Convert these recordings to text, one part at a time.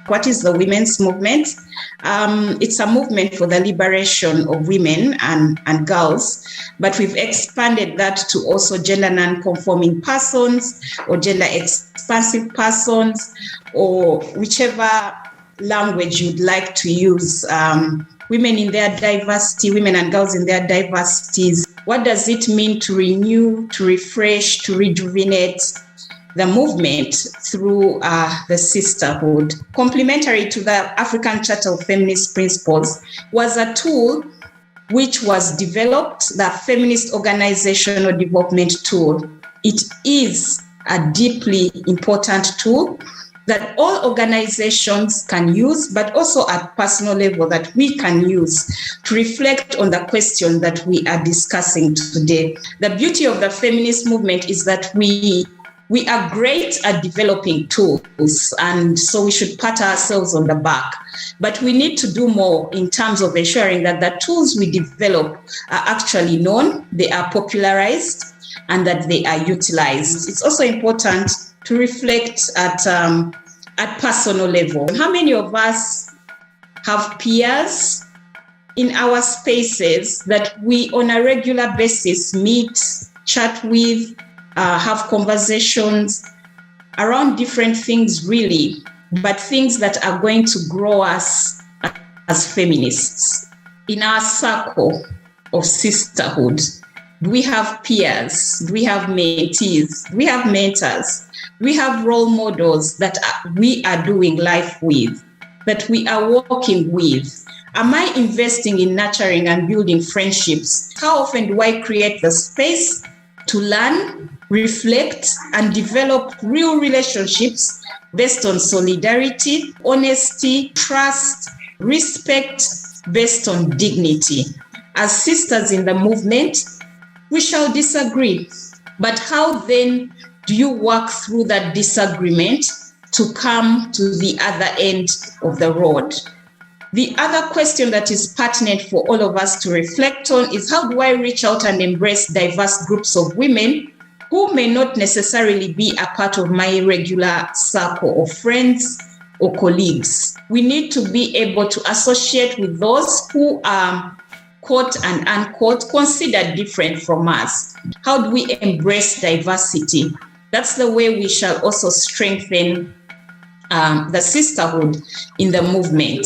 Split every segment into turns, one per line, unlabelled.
What is the women's movement? It's a movement for the liberation of women and girls, but we've expanded that to also gender non-conforming persons or gender expansive persons, or whichever language you'd like to use. Women in their diversity, women and girls in their diversities. What does it mean to renew, to refresh, to rejuvenate the movement through the sisterhood? Complementary to the African Charter of Feminist Principles was a tool which was developed, the Feminist Organizational Development Tool. It is a deeply important tool that all organizations can use, but also at personal level that we can use to reflect on the question that we are discussing today. The beauty of the feminist movement is that we are great at developing tools, and so we should pat ourselves on the back. But we need to do more in terms of ensuring that the tools we develop are actually known, they are popularized, and that they are utilized. It's also important to reflect at personal level. How many of us have peers in our spaces that we on a regular basis meet, chat with, have conversations around different things really, but things that are going to grow us as feminists? In our circle of sisterhood, do we have peers? Do we have mentees? Do we have mentors? Do we have role models that we are doing life with, that we are working with? Am I investing in nurturing and building friendships? How often do I create the space to learn, reflect, and develop real relationships based on solidarity, honesty, trust, respect, based on dignity? As sisters in the movement, we shall disagree. But how then do you work through that disagreement to come to the other end of the road? The other question that is pertinent for all of us to reflect on is, how do I reach out and embrace diverse groups of women who may not necessarily be a part of my regular circle of friends or colleagues? We need to be able to associate with those who are, quote and unquote, considered different from us. How do we embrace diversity? That's the way we shall also strengthen the sisterhood in the movement.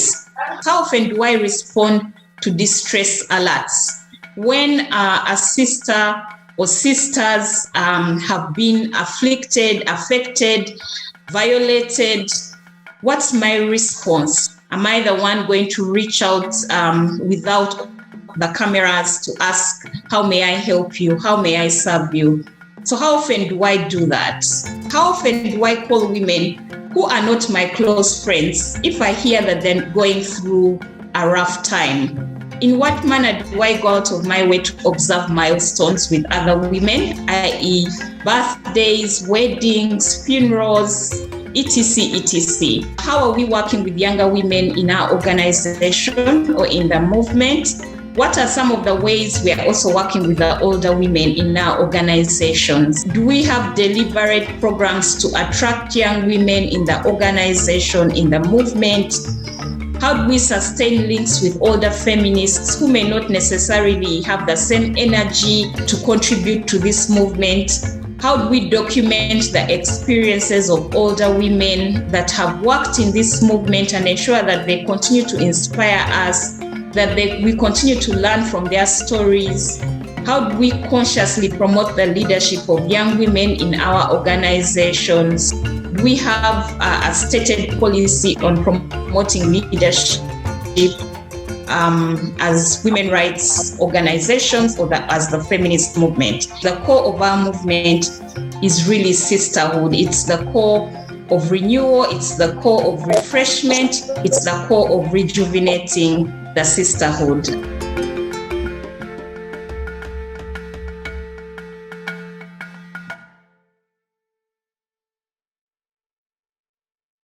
How often do I respond to distress alerts? When a sister or sisters have been afflicted, affected, violated, what's my response? Am I the one going to reach out without the cameras to ask, how may I help you? How may I serve you? So how often do I do that? How often do I call women who are not my close friends if I hear that they're going through a rough time? In what manner do I go out of my way to observe milestones with other women, i.e. birthdays, weddings, funerals, etc., etc.? How are we working with younger women in our organization or in the movement? What are some of the ways we are also working with the older women in our organizations? Do we have deliberate programs to attract young women in the organization, in the movement? How do we sustain links with older feminists who may not necessarily have the same energy to contribute to this movement? How do we document the experiences of older women that have worked in this movement and ensure that they continue to inspire us, that we continue to learn from their stories? How do we consciously promote the leadership of young women in our organizations? Do we have a stated policy on promoting leadership as women rights organizations or as the feminist movement? The core of our movement is really sisterhood. It's the core of renewal, it's the core of refreshment, it's the core of rejuvenating the sisterhood.